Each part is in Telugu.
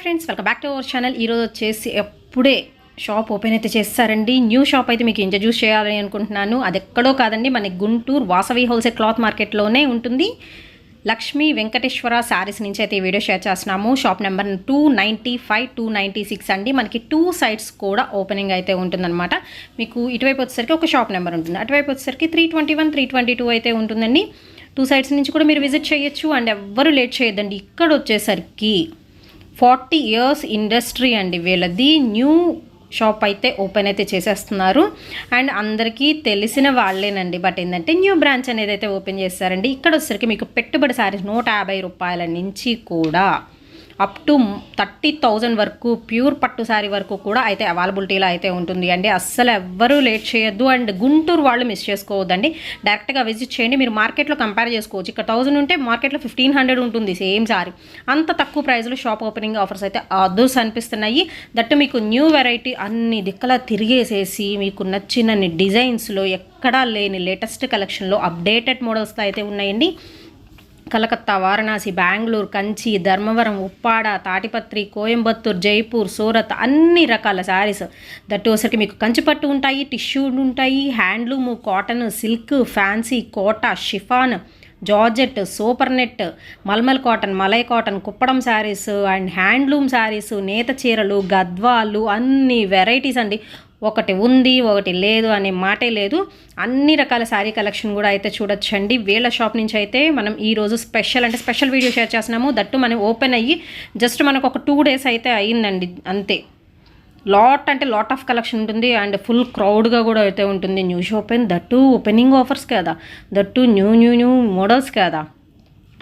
Friends, welcome back to our channel. ఈరోజు వచ్చేసి ఎప్పుడే షాప్ ఓపెన్ అయితే చేస్తారండి. న్యూ షాప్ అయితే మీకు ఇంట్రడ్యూస్ చేయాలని అనుకుంటున్నాను. అది ఎక్కడో కాదండి, మన గుంటూరు వాసవి హోల్సేల్ క్లాత్ మార్కెట్లోనే ఉంటుంది. లక్ష్మీ వెంకటేశ్వర శారీస్ నుంచి అయితే ఈ వీడియో షేర్ చేస్తున్నాము. షాప్ నెంబర్ 295, 296 అండి. మనకి 2 సైడ్స్ కూడా ఓపెనింగ్ అయితే ఉంటుందన్నమాట. మీకు ఇటువైపు వచ్చేసరికి ఒక షాప్ నెంబర్ ఉంటుంది, అటువైపు వచ్చేసరికి 321, 322 అయితే ఉంటుందండి. 2 సైడ్స్ నుంచి కూడా మీరు విజిట్ చేయొచ్చు. అండ్ ఎవ్వరు లేట్ చేయొద్దండి. ఇక్కడ వచ్చేసరికి 40 ఇయర్స్ ఇండస్ట్రీ అండి వీళ్ళది. న్యూ షాప్ అయితే ఓపెన్ అయితే చేసేస్తున్నారు. అండ్ అందరికీ తెలిసిన వాళ్ళేనండి. బట్ ఏంటంటే న్యూ బ్రాంచ్ అనేది అయితే ఓపెన్ చేస్తారండి. ఇక్కడ వచ్చేసరికి మీకు పెట్టుబడి శారీస్ 150 రూపాయల నుంచి కూడా అప్ టు 30,000 వరకు ప్యూర్ పట్టు శారీ వరకు కూడా అయితే అవైలబిలిటీలో అయితే ఉంటుంది అండి. అస్సలు ఎవ్వరూ లేట్ చేయొద్దు. అండ్ గుంటూరు వాళ్ళు మిస్ చేసుకోవద్దండి. డైరెక్ట్గా విజిట్ చేయండి. మీరు మార్కెట్లో కంపేర్ చేసుకోవచ్చు. ఇక్కడ 1000 ఉంటే మార్కెట్లో 1500 ఉంటుంది సేమ్ శారీ. అంత తక్కువ ప్రైస్లో షాప్ ఓపెనింగ్ ఆఫర్స్ అయితే అదర్స్ అనిపిస్తున్నాయి. దట్టు మీకు న్యూ వెరైటీ అన్ని దిక్కలా తిరిగేసేసి మీకు నచ్చిన డిజైన్స్లో ఎక్కడా లేని లేటెస్ట్ కలెక్షన్లో అప్డేటెడ్ మోడల్స్తో అయితే ఉన్నాయండి. కలకత్తా, వారణాసి, బెంగళూరు, కంచి, ధర్మవరం, ఉప్పాడ, తాటిపత్రి, కోయంబత్తూర్, జైపూర్, సూరత్ అన్ని రకాల శారీస్. దట్టు వచ్చరికి మీకు కంచిపట్టు ఉంటాయి, టిష్యూ ఉంటాయి, handloom, cotton, silk, fancy, Kota, chiffon, georgette, super net, మల్మల్ కాటన్, మలై cotton, Kuppadam saris and handloom saris, నేత చీరలు, గద్వాలు అన్ని వెరైటీస్ అండి. ఒకటి ఉంది ఒకటి లేదు అనే మాటే లేదు. అన్ని రకాల శారీ కలెక్షన్ కూడా అయితే చూడొచ్చండి. వీళ్ళ షాప్ నుంచి అయితే మనం ఈరోజు స్పెషల్ వీడియో షేర్ చేస్తున్నాము. దట్టు మనం ఓపెన్ అయ్యి జస్ట్ మనకు ఒక 2 డేస్ అయితే అయ్యిందండి అంతే. లాట్ ఆఫ్ కలెక్షన్ ఉంటుంది. అండ్ ఫుల్ క్రౌడ్గా కూడా అయితే ఉంటుంది. New shop that opening offers కదా, దట్టు న్యూ మోడల్స్ కదా.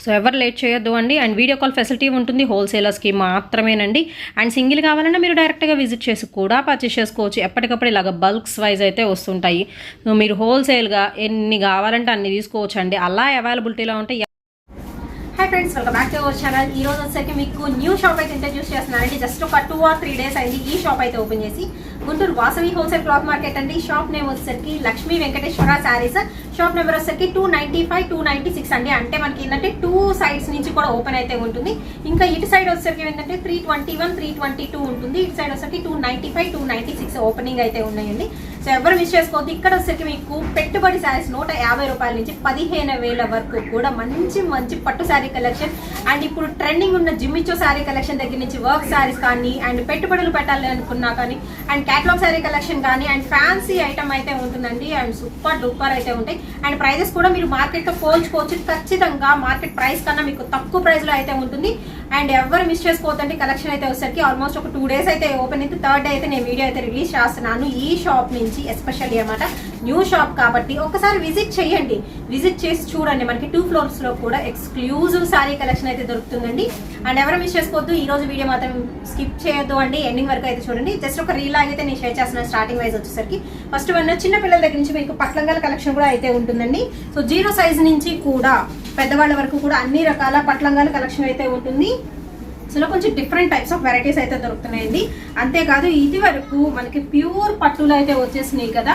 సో ఎవరు లేట్ చేయొద్దు అండి. అండ్ వీడియో కాల్ ఫెసిలిటీ ఉంటుంది హోల్సేలర్స్కి మాత్రమేనండి. అండ్ సింగిల్ కావాలన్నా మీరు డైరెక్ట్గా విజిట్ చేసి కూడా పర్చేస్ చేసుకోవచ్చు. ఎప్పటికప్పుడు ఇలాగ బల్క్స్ వైజ్ అయితే వస్తుంటాయి. సో మీరు హోల్సేల్గా ఎన్ని కావాలంటే అన్ని తీసుకోవచ్చు అండి. అలా అవైలబిలిటీలో ఉంటాయి. Hi friends, welcome back to our channel. ఈ రోజు వచ్చేసరికి మీకు న్యూ షాప్ అయితే ఇంట్రడ్యూస్ చేస్తున్నానండి. జస్ట్ ఒక 2 or 3 డేస్ అయింది ఈ షాప్ అయితే ఓపెన్ చేసి. Guntur Vasavi wholesale cloth market అండి. షాప్ నేమ్ వచ్చేసరికి లక్ష్మీ వెంకటేశ్వర శారీస్. షాప్ నెంబర్ వచ్చేసరికి 295, 296 అండి. అంటే మనకి ఏంటంటే 2 సైడ్స్ నుంచి కూడా ఓపెన్ అయితే ఉంటుంది. ఇంకా ఇటు సైడ్ వచ్చేసరికి ఏంటంటే 321, 322 ఉంటుంది. ఇటు సైడ్ వచ్చేసరికి 295, 296 ఓపెనింగ్ అయితే ఉన్నాయండి. సో ఎవరు మిస్ చేసుకోవద్దు. ఇక్కడ వచ్చేసరికి మీకు పెట్టుబడి శారీస్ 150 రూపాయల నుంచి 15,000 వరకు కూడా మంచి పట్టు శారీ కలెక్షన్. అండ్ ఇప్పుడు ట్రెండింగ్ ఉన్న జిమ్మిచో శారీ కలెక్షన్ దగ్గర నుంచి వర్క్ శారీస్ కానీ, అండ్ పెట్టుబడులు పెట్టాలి అనుకున్నా కానీ, అండ్ క్యాటలాగ్ శారీ కలెక్షన్ కానీ, అండ్ ఫ్యాన్సీ ఐటమ్ అయితే ఉంటుందండి. అండ్ సూపర్ డూపర్ అయితే ఉంటాయి. అండ్ ప్రైజెస్ కూడా మీరు మార్కెట్తో పోల్చుకోవచ్చు. ఖచ్చితంగా మార్కెట్ ప్రైస్ కన్నా మీకు తక్కువ ప్రైస్లో అయితే ఉంటుంది. అండ్ ఎవరు మిస్ చేసుకోవద్దండి. కలెక్షన్ అయితే వచ్చేసరికి ఆల్మోస్ట్ ఒక 2 డేస్ అయితే ఓపెన్ అయితే 3rd డే అయితే నేను వీడియో అయితే రిలీజ్ చేస్తున్నాను ఈ షాప్ నుంచి. ఎస్పెషల్లీ అనమాట న్యూ షాప్ కాబట్టి ఒకసారి విజిట్ చేయండి. విజిట్ చేసి చూడండి. మనకి 2 ఫ్లోర్స్లో కూడా ఎక్స్క్లూజివ్ శారీ కలెక్షన్ అయితే దొరుకుతుందండి. అండ్ ఎవరు మిస్ చేసుకోవద్దు. ఈ రోజు వీడియో మాత్రం స్కిప్ చేయొద్దు అండి. ఎండింగ్ వరకు అయితే చూడండి. జస్ట్ ఒక రీల్ అయితే నేను షేర్ చేస్తున్నాను. స్టార్టింగ్ వైజ్ వచ్చేసరికి ఫస్ట్ వన్ చిన్న పిల్లల దగ్గర నుంచి మీకు పట్లంగాల కలెక్షన్ కూడా అయితే ఉంటుందండి. సో 0 సైజ్ నుంచి కూడా పెద్దవాళ్ళ వరకు కూడా అన్ని రకాల పట్లంగాల కలెక్షన్ అయితే ఉంటుంది. సో కొంచెం డిఫరెంట్ టైప్స్ ఆఫ్ వెరైటీస్ అయితే దొరుకుతున్నాయండి. అంతేకాదు ఇది వరకు మనకి ప్యూర్ పట్టులు అయితే వచ్చేసినాయి కదా.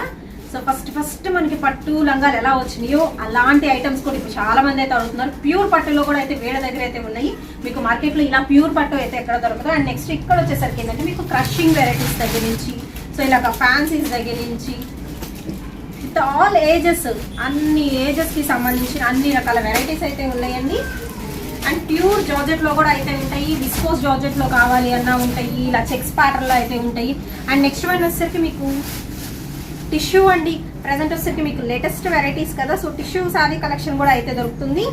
సో ఫస్ట్ మనకి పట్టు లంగాలు ఎలా వచ్చినాయో అలాంటి ఐటమ్స్ కూడా ఇప్పుడు చాలా మంది అయితే అడుగుతున్నారు. ప్యూర్ పట్టులో కూడా అయితే వీళ్ళ దగ్గర అయితే ఉన్నాయి. మీకు మార్కెట్లో ఇలా ప్యూర్ పట్టు అయితే ఎక్కడ దొరకదు. అండ్ నెక్స్ట్ ఇక్కడ వచ్చేసరికి ఏంటంటే మీకు క్రషింగ్ వెరైటీస్ దగ్గర నుంచి, సో ఇలాగ ఫ్యాన్సీస్ దగ్గర నుంచి విత్ ఆల్ ఏజెస్, అన్ని ఏజెస్కి సంబంధించిన అన్ని రకాల వెరైటీస్ అయితే ఉన్నాయండి. అండ్ ప్యూర్ జార్జెట్లో కూడా అయితే ఉంటాయి. విస్కోస్ జార్జెట్లో కావాలి అన్నా ఉంటాయి. ఇలా చెక్స్ ప్యాటర్న్లో అయితే ఉంటాయి. అండ్ నెక్స్ట్ వన్ వచ్చేసరికి మీకు టిష్యూ అండి. ప్రజెంట్ వచ్చేసరికి మీకు లేటెస్ట్ వెరైటీస్ కదా. సో టిష్యూ శారీ కలెక్షన్ కూడా అయితే దొరుకుతుంది.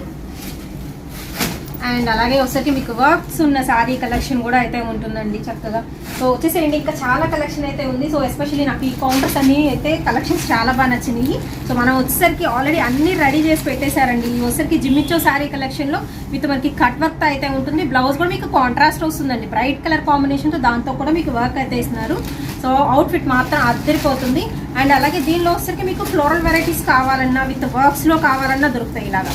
అండ్ అలాగే వచ్చేసరికి మీకు వర్క్స్ ఉన్న శారీ కలెక్షన్ కూడా అయితే ఉంటుందండి చక్కగా. సో వచ్చేసేయండి. ఇంకా చాలా కలెక్షన్ అయితే ఉంది. సో ఎస్పెషల్లీ నాకు ఈ కౌంటర్స్ అన్ని అయితే కలెక్షన్స్ చాలా బాగా నచ్చినాయి. సో మనం వచ్చేసరికి ఆల్రెడీ అన్ని రెడీ చేసి పెట్టేశారండి. ఈ వచ్చేసరికి జిమ్మిచో శారీ కలెక్షన్లో విత్ మనకి కట్ వర్క్ అయితే ఉంటుంది. బ్లౌజ్ కూడా మీకు కాంట్రాస్ట్ వస్తుందండి. బ్రైట్ కలర్ కాంబినేషన్తో దాంతో కూడా మీకు వర్క్ అయితే ఇస్తున్నారు. సో అవుట్ఫిట్ మాత్రం అద్దరిపోతుంది. అండ్ అలాగే దీనిలో వచ్చేసరికి మీకు ఫ్లోరల్ వెరైటీస్ కావాలన్నా విత్ వర్క్స్లో కావాలన్నా దొరుకుతాయి. ఇలాగా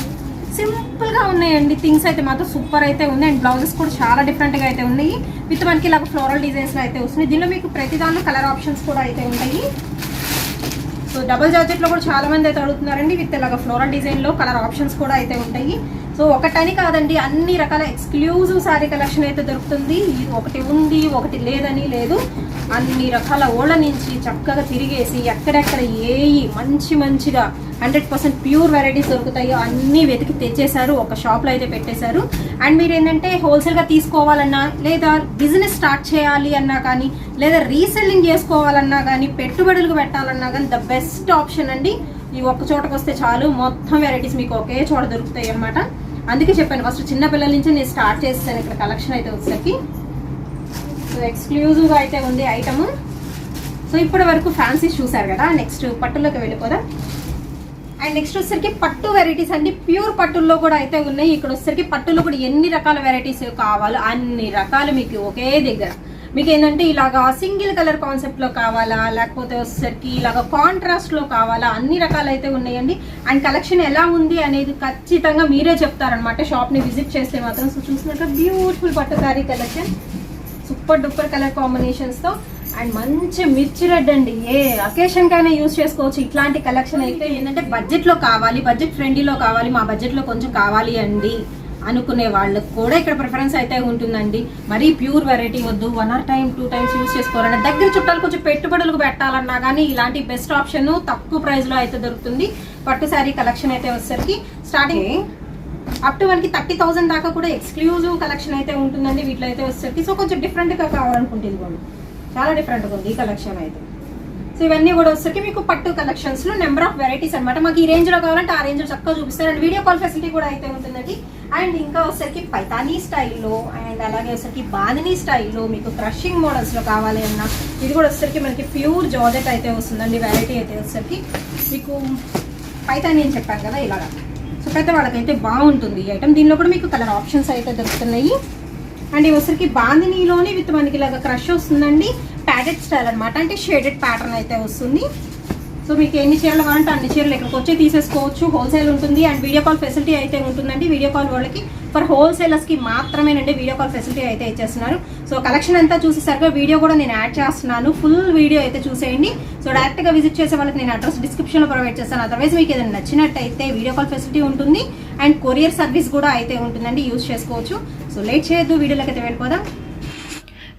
సింపుల్గా ఉన్నాయండి. థింగ్స్ అయితే మాత్రం సూపర్ అయితే ఉంది. అండ్ బ్లౌజెస్ కూడా చాలా డిఫరెంట్గా అయితే ఉన్నాయి. విత్ మనకి ఇలాగ ఫ్లోరల్ డిజైన్స్లో అయితే వస్తున్నాయి. దీనిలో మీకు ప్రతి దానిలో కలర్ ఆప్షన్స్ కూడా అయితే ఉంటాయి. సో డబుల్ జార్జెట్లో కూడా చాలా మంది అయితే అడుగుతున్నారండి. విత్ ఇలాగ ఫ్లోరల్ డిజైన్లో కలర్ ఆప్షన్స్ కూడా అయితే ఉంటాయి. సో ఒకటని కాదండి, అన్ని రకాల ఎక్స్క్లూజివ్ శారీ కలెక్షన్ అయితే దొరుకుతుంది. ఇది ఒకటి ఉంది ఒకటి లేదని లేదు, అన్ని రకాల ఓళ్ళ నుంచి చక్కగా తిరిగేసి ఎక్కడెక్కడ మంచిగా 100% ప్యూర్ వెరైటీస్ దొరుకుతాయో అన్నీ వెతికి తెచ్చేశారు, ఒక షాప్లో అయితే పెట్టేశారు. అండ్ మీరు ఏంటంటే హోల్సేల్గా తీసుకోవాలన్నా, లేదా బిజినెస్ స్టార్ట్ చేయాలి అన్నా కానీ, లేదా రీసెల్లింగ్ చేసుకోవాలన్నా కానీ, పెట్టుబడులకు పెట్టాలన్నా కానీ ద బెస్ట్ ఆప్షన్ అండి. ఈ ఒక్క చోటకు వస్తే చాలు, మొత్తం వెరైటీస్ మీకు ఒకే చోట దొరుకుతాయి అనమాట. అందుకే చెప్పాను ఫస్ట్ చిన్న పిల్లల నుంచి నేను స్టార్ట్ చేస్తాను ఇక్కడ కలెక్షన్ అయితే వచ్చేసరికి. సో ఎక్స్క్లూజివ్గా అయితే ఉంది ఐటమ్. సో ఇప్పటి వరకు ఫ్యాన్సీస్ చూసారు కదా, నెక్స్ట్ పట్టులోకి వెళ్ళిపోదాం. అండ్ నెక్స్ట్ వచ్చేసరికి పట్టు వెరైటీస్ అండి. ప్యూర్ పట్టుల్లో కూడా అయితే ఉన్నాయి. ఇక్కడ వచ్చేసరికి పట్టులో కూడా ఎన్ని రకాల వెరైటీస్ కావాలో అన్ని రకాలు మీకు ఒకే దగ్గర. మీకు ఏంటంటే ఇలాగా సింగిల్ కలర్ కాన్సెప్ట్లో కావాలా, లేకపోతే వచ్చేసరికి ఇలాగ కాంట్రాస్ట్లో కావాలా, అన్ని రకాలు అయితే ఉన్నాయండి. అండ్ కలెక్షన్ ఎలా ఉంది అనేది ఖచ్చితంగా మీరే చెప్తారనమాట షాప్ని విజిట్ చేస్తే మాత్రం. సో చూసినట్టు బ్యూటిఫుల్ పట్టు sari collection, super duper colour కాంబినేషన్స్తో. అండ్ మంచి మిర్చి రెడ్ అండి, ఏ అకేషన్కైనా యూజ్ చేసుకోవచ్చు. ఇట్లాంటి కలెక్షన్ అయితే ఏంటంటే బడ్జెట్లో కావాలి, బడ్జెట్ ఫ్రెండ్లీలో కావాలి, మా బడ్జెట్లో కొంచెం కావాలి అండి అనుకునే వాళ్ళకు కూడా ఇక్కడ ప్రిఫరెన్స్ అయితే ఉంటుందండి. మరీ ప్యూర్ వెరైటీ వద్దు, 1 or 2 times యూజ్ చేసుకోవాలన్నా, దగ్గర చుట్టాలు కొంచెం పెట్టుబడులకు పెట్టాలన్నా కానీ ఇలాంటి బెస్ట్ ఆప్షన్ తక్కువ ప్రైస్లో అయితే దొరుకుతుంది. పట్టు శారీ కలెక్షన్ అయితే వచ్చేసరికి స్టార్టింగ్ అప్ టు మనకి 30,000 దాకా కూడా ఎక్స్క్లూజివ్ కలెక్షన్ అయితే ఉంటుందండి వీటిలో అయితే వచ్చేసరికి. సో కొంచెం డిఫరెంట్గా కావాలనుకుంటుంది కూడా, చాలా డిఫరెంట్గా ఉంది ఈ కలెక్షన్ అయితే. సో ఇవన్నీ కూడా వచ్చేసరికి మీకు పట్టు కలెక్షన్స్లో నెంబర్ ఆఫ్ వెరైటీస్ అనమాట. మాకు ఈ రేంజ్లో కావాలంటే ఆ రేంజ్లో చక్కగా చూపిస్తారు. అండ్ వీడియో కాల్ ఫెసిలిటీ కూడా అయితే ఉంటుందండి. అండ్ ఇంకా వచ్చేసరికి పైతానీ స్టైల్లో, అండ్ అలాగే వచ్చేసరికి బాందినీ స్టైల్లో, మీకు క్రషింగ్ మోడల్స్లో కావాలి అన్న ఇది కూడా వచ్చేసరికి మనకి ప్యూర్ జార్జెట్ అయితే వస్తుందండి. వెరైటీ అయితే వచ్చేసరికి మీకు పైతానీ అని చెప్పాను కదా ఇలాగా. సో పెద్దవాళ్ళకైతే బాగుంటుంది ఈ ఐటమ్. దీనిలో కూడా మీకు కలర్ ఆప్షన్స్ అయితే దొరుకుతున్నాయి. అండ్ ఇవి వచ్చరికి బాందినీలోనే విత్ మనకి ఇలాగ క్రష్ వస్తుందండి. ప్యాడెడ్ స్టైల్ అనమాట, అంటే షేడెడ్ ప్యాటర్న్ అయితే వస్తుంది. సో మీకు ఎన్ని చీరలు కావాలంటే అన్ని చీరలు ఇక్కడికి వచ్చి తీసేసుకోవచ్చు. హోల్సేల్ ఉంటుంది అండ్ వీడియో కాల్ ఫెసిలిటీ అయితే ఉంటుందండి. వీడియో కాల్ వాళ్ళకి ఫర్ హోల్సేలర్స్కి మాత్రమేనండి వీడియో కాల్ ఫెసిలిటీ అయితే ఇచ్చేస్తున్నారు. సో కలెక్షన్ అంతా చూసేసరిగా వీడియో కూడా నేను యాడ్ చేస్తున్నాను, ఫుల్ వీడియో అయితే చూసేయండి. సో డైరెక్ట్గా విజిట్ చేసే వాళ్ళకి నేను అడ్రస్ డిస్క్రిప్షన్లో ప్రొవైడ్ చేస్తాను. అదర్వైజ్ మీకు ఏదైనా నచ్చినట్టయితే వీడియో కాల్ ఫెసిలిటీ ఉంటుంది అండ్ కొరియర్ సర్వీస్ కూడా అయితే ఉంటుందండి, యూజ్ చేసుకోవచ్చు. సో లేట్ చేయొద్దు, వీడియోలోకి అయితే వెళ్ళిపోదాం.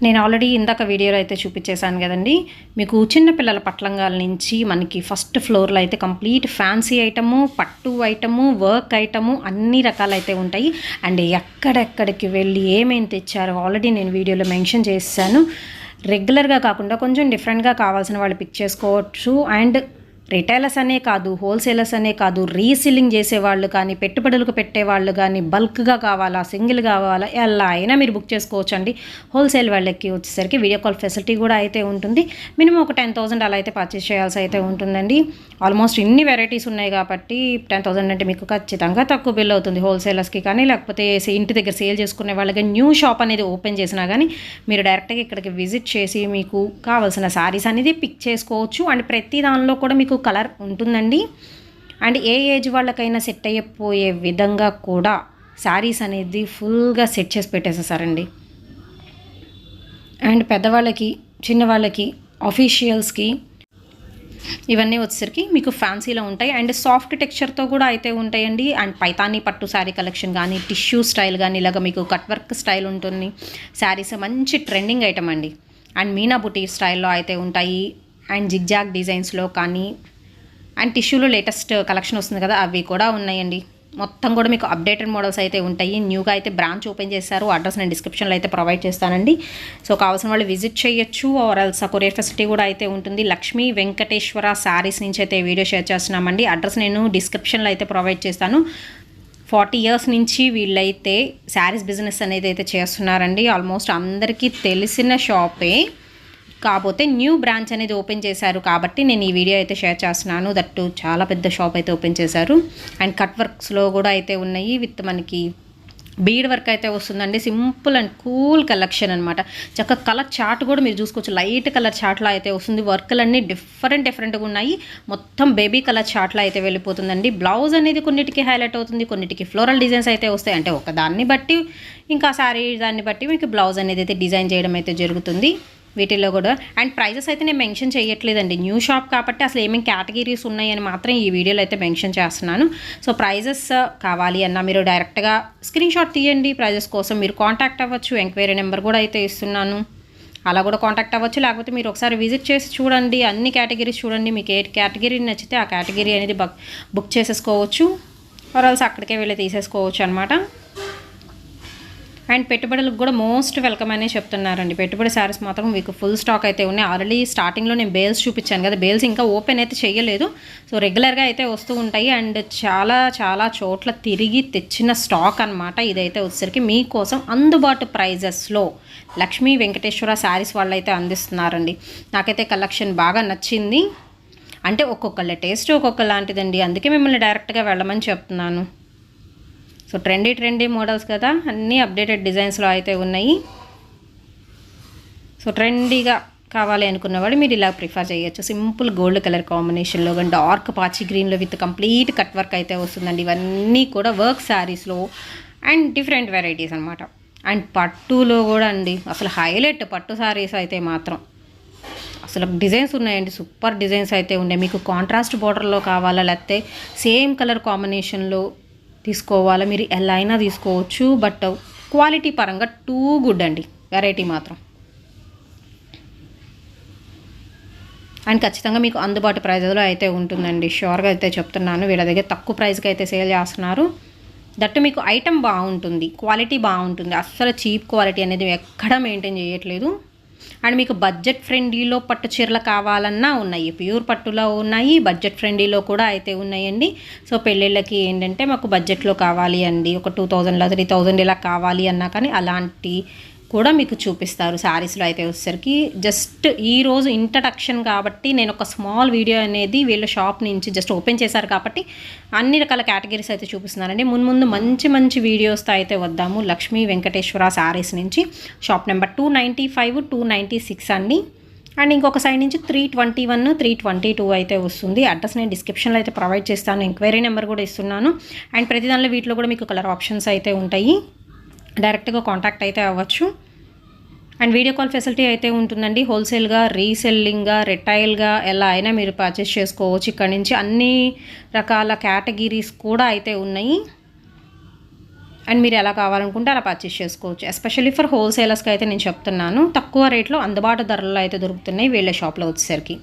నేను ఆల్రెడీ ఇందాక వీడియోలో అయితే చూపించేశాను కదండి, మీకు చిన్నపిల్లల పట్లంగాల నుంచి మనకి ఫస్ట్ ఫ్లోర్లో అయితే కంప్లీట్ ఫ్యాన్సీ ఐటము, పట్టు ఐటము, వర్క్ ఐటము అన్ని రకాలైతే ఉంటాయి. అండ్ ఎక్కడెక్కడికి వెళ్ళి ఏమేమి తెచ్చారో ఆల్రెడీ నేను వీడియోలో మెన్షన్ చేశాను. రెగ్యులర్గా కాకుండా కొంచెం డిఫరెంట్గా కావాల్సిన వాళ్ళు పిక్ చేసుకోవచ్చు. అండ్ రిటైలర్స్ అనే కాదు, హోల్సేలర్స్ అనే కాదు, రీసెల్లింగ్ చేసేవాళ్ళు కానీ, పెట్టుబడులకు పెట్టేవాళ్ళు కానీ, బల్క్గా కావాలా, సింగిల్ కావాలా, ఎలా అయినా మీరు బుక్ చేసుకోవచ్చు అండి. హోల్సేల్ వాళ్ళకి వచ్చేసరికి వీడియో కాల్ ఫెసిలిటీ కూడా అయితే ఉంటుంది. మినిమం ఒక 10,000 అలా అయితే పర్చేస్ చేయాల్సి అయితే ఉంటుందండి. ఆల్మోస్ట్ ఇన్ని వెరైటీస్ ఉన్నాయి కాబట్టి 10,000 అంటే మీకు ఖచ్చితంగా తక్కువ బిల్ అవుతుంది. హోల్సేలర్స్కి కానీ, లేకపోతే ఇంటి దగ్గర సేల్ చేసుకునే వాళ్ళకి న్యూ షాప్ అనేది ఓపెన్ చేసినా కానీ మీరు డైరెక్ట్గా ఇక్కడికి విజిట్ చేసి మీకు కావాల్సిన శారీస్ అనేది పిక్ చేసుకోవచ్చు. అండ్ ప్రతి దానిలో కూడా మీకు కలర్ ఉంటుందండి. అండ్ ఏ ఏజ్ వాళ్ళకైనా సెట్ అయిపోయే విధంగా కూడా శారీస్ అనేది ఫుల్గా సెట్ చేసి పెట్టేసేసారండి. అండ్ పెద్దవాళ్ళకి, చిన్నవాళ్ళకి, ఆఫీషియల్స్కి ఇవన్నీ వచ్చేసరికి మీకు ఫ్యాన్సీలో ఉంటాయి. అండ్ సాఫ్ట్ టెక్స్చర్తో కూడా అయితే ఉంటాయండి. అండ్ పైతానీ పట్టు శారీ కలెక్షన్ కానీ, టిష్యూ స్టైల్ కానీ, ఇలాగ మీకు కట్ వర్క్ స్టైల్ ఉంటుంది. శారీస్ మంచి ట్రెండింగ్ ఐటమ్ అండి. అండ్ మీనా బుటీ స్టైల్లో అయితే ఉంటాయి. అండ్ జిగ్జాగ్ డిజైన్స్లో కానీ, అండ్ టిష్యూలో లేటెస్ట్ కలెక్షన్ వస్తుంది కదా అవి కూడా ఉన్నాయండి. మొత్తం కూడా మీకు అప్డేటెడ్ మోడల్స్ అయితే ఉంటాయి. న్యూగా అయితే బ్రాంచ్ ఓపెన్ చేశారు. అడ్రస్ నేను డిస్క్రిప్షన్లో అయితే ప్రొవైడ్ చేస్తానండి. సో కావాల్సిన వాళ్ళు విజిట్ చేయొచ్చు. ఆర్ ఎల్స్ కొరియర్ ఫెసిలిటీ కూడా అయితే ఉంటుంది. లక్ష్మీ వెంకటేశ్వర శారీస్ నుంచి అయితే వీడియో షేర్ చేస్తున్నామండి. అడ్రస్ నేను డిస్క్రిప్షన్లో అయితే ప్రొవైడ్ చేస్తాను. 40 years నుంచి వీళ్ళైతే శారీస్ బిజినెస్ అనేది అయితే చేస్తున్నారండి. ఆల్మోస్ట్ అందరికీ తెలిసిన షాపే, కాకపోతే న్యూ బ్రాంచ్ అనేది ఓపెన్ చేశారు కాబట్టి నేను ఈ వీడియో అయితే షేర్ చేస్తున్నాను. దట్టు చాలా పెద్ద షాప్ అయితే ఓపెన్ చేశారు. అండ్ కట్ వర్క్స్లో కూడా అయితే ఉన్నాయి. విత్ మనకి బీడ్ వర్క్ అయితే వస్తుందండి. సింపుల్ అండ్ కూల్ కలెక్షన్ అనమాట. చక్కగా కలర్ చార్ట్ కూడా మీరు చూసుకోవచ్చు. లైట్ కలర్ చార్ట్లో అయితే వస్తుంది. వర్క్లన్నీ డిఫరెంట్గా ఉన్నాయి. మొత్తం బేబీ కలర్ చార్ట్లో అయితే వెళ్ళిపోతుందండి. బ్లౌజ్ అనేది కొన్నిటికి హైలైట్ అవుతుంది, కొన్నిటికి ఫ్లోరల్ డిజైన్స్ అయితే వస్తాయి. అంటే ఒక దాన్ని బట్టి ఇంకా శారీ దాన్ని బట్టి మీకు బ్లౌజ్ అనేది అయితే డిజైన్ చేయడం అయితే జరుగుతుంది. వీటిల్లో కూడా. అండ్ ప్రైజెస్ అయితే నేను మెన్షన్ చేయట్లేదండి, న్యూ షాప్ కాబట్టి అసలు ఏమేమి కేటగిరీస్ ఉన్నాయని మాత్రం ఈ వీడియోలో అయితే మెన్షన్ చేస్తున్నాను. సో ప్రైజెస్ కావాలి అన్న మీరు డైరెక్ట్గా స్క్రీన్ షాట్ తీయండి. ప్రైజెస్ కోసం మీరు కాంటాక్ట్ అవ్వచ్చు. ఎంక్వైరీ నెంబర్ కూడా అయితే ఇస్తున్నాను, అలా కూడా కాంటాక్ట్ అవ్వచ్చు. లేకపోతే మీరు ఒకసారి విజిట్ చేసి చూడండి, అన్ని కేటగిరీస్ చూడండి, మీకు ఏ కేటగిరీ నచ్చితే ఆ కేటగిరీ అనేది బుక్ చేసేసుకోవచ్చు, ఆర్ఎల్స్ అక్కడికే వెళ్ళి తీసేసుకోవచ్చు అనమాట. అండ్ పెట్టుబడులకు కూడా మోస్ట్ వెల్కమ్ అనే చెప్తున్నారండి. పెట్టుబడి శారీస్ మాత్రం మీకు ఫుల్ స్టాక్ అయితే ఉన్నాయి. ఆల్రెడీ స్టార్టింగ్లో నేను బేల్స్ చూపించాను కదా, బేల్స్ ఇంకా ఓపెన్ అయితే చేయలేదు. సో రెగ్యులర్గా అయితే వస్తూ ఉంటాయి. అండ్ చాలా చాలా చోట్ల తిరిగి తెచ్చిన స్టాక్ అనమాట. ఇదైతే వచ్చేసరికి మీకోసం అందుబాటు ప్రైజెస్లో లక్ష్మీ వెంకటేశ్వర శారీస్ వాళ్ళు అయితే అందిస్తున్నారండి. నాకైతే కలెక్షన్ బాగా నచ్చింది. అంటే ఒక్కొక్కళ్ళ టేస్ట్ ఒక్కొక్క లాంటిదండి, అందుకే మిమ్మల్ని డైరెక్ట్గా వెళ్ళమని చెప్తున్నాను. సో ట్రెండీ మోడల్స్ కదా, అన్నీ అప్డేటెడ్ డిజైన్స్లో అయితే ఉన్నాయి. సో ట్రెండీగా కావాలి అనుకున్నవాడు మీరు ఇలా ప్రిఫర్ చేయొచ్చు. సింపుల్ గోల్డ్ కలర్ కాంబినేషన్లో కానీ డార్క్ పాచి గ్రీన్లో విత్ కంప్లీట్ కట్ వర్క్ అయితే వస్తుందండి. ఇవన్నీ కూడా వర్క్ శారీస్లో అండ్ డిఫరెంట్ వెరైటీస్ అనమాట. అండ్ పట్టులో కూడా అండి అసలు హైలైట్ పట్టు శారీస్ అయితే మాత్రం అసలు డిజైన్స్ ఉన్నాయండి, సూపర్ డిజైన్స్ అయితే ఉన్నాయి. మీకు కాంట్రాస్ట్ బార్డర్లో కావాలా లేకపోతే సేమ్ కలర్ కాంబినేషన్లో తీసుకోవాలా, మీరు ఎలా అయినా తీసుకోవచ్చు. బట్ క్వాలిటీ పరంగా టూ గుడ్ అండి, వెరైటీ మాత్రం. అండ్ ఖచ్చితంగా మీకు అందుబాటు ప్రైజ్లో అయితే ఉంటుందండి, షూర్గా అయితే చెప్తున్నాను. వీళ్ళ దగ్గర తక్కువ ప్రైస్కి అయితే సేల్ చేస్తున్నారు. దట్టు మీకు ఐటమ్ బాగుంటుంది, క్వాలిటీ బాగుంటుంది, అస్సలు చీప్ క్వాలిటీ అనేది ఎక్కడ మెయింటైన్ చేయట్లేదు. అండ్ మీకు బడ్జెట్ ఫ్రెండ్లీలో పట్టు చీరలు కావాలన్నా ఉన్నాయి, ప్యూర్ పట్టులో ఉన్నాయి, బడ్జెట్ ఫ్రెండ్లీలో కూడా అయితే ఉన్నాయండి. సో పెళ్ళిళ్ళకి ఏంటంటే మాకు బడ్జెట్లో కావాలి అండి, ఒక 2000 3000 ఇలా కావాలి అన్నా కానీ అలాంటి కూడా మీకు చూపిస్తారు శారీస్లో అయితే వచ్చేసరికి. జస్ట్ ఈరోజు ఇంట్రడక్షన్ కాబట్టి నేను ఒక స్మాల్ వీడియో అనేది వీళ్ళ షాప్ నుంచి జస్ట్ ఓపెన్ చేశారు కాబట్టి అన్ని రకాల కేటగిరీస్ అయితే చూపిస్తున్నానండి. ముందు మంచి వీడియోస్తో అయితే వద్దాము. లక్ష్మీ వెంకటేశ్వర శారీస్ నుంచి షాప్ నెంబర్ 295 296 అండి. అండ్ ఇంకొక సైడ్ నుంచి 321 322 అయితే వస్తుంది. అడ్రస్ నేను డిస్క్రిప్షన్లో అయితే ప్రొవైడ్ చేస్తాను, ఎంక్వైరీ నెంబర్ కూడా ఇస్తున్నాను. అండ్ ప్రతి దానిలో వీటిలో కూడా మీకు కలర్ ఆప్షన్స్ అయితే ఉంటాయి, డైరెక్ట్గా కాంటాక్ట్ అయితే అవ్వచ్చు. అండ్ వీడియో కాల్ ఫెసిలిటీ అయితే ఉంటుందండి. హోల్సేల్గా, రీసెల్లింగ్గా, రిటైల్గా ఎలా అయినా మీరు పర్చేస్ చేసుకోవచ్చు. ఇక్కడ నుంచి అన్ని రకాల కేటగిరీస్ కూడా అయితే ఉన్నాయి. అండ్ మీరు ఎలా కావాలనుకుంటే అలా పర్చేస్ చేసుకోవచ్చు. ఎస్పెషల్లీ ఫర్ హోల్సేలర్స్కి అయితే నేను చెప్తున్నాను, తక్కువ రేట్లో అందుబాటు ధరల్లో అయితే దొరుకుతున్నాయి వీళ్ళ షాప్లో వచ్చేసరికి.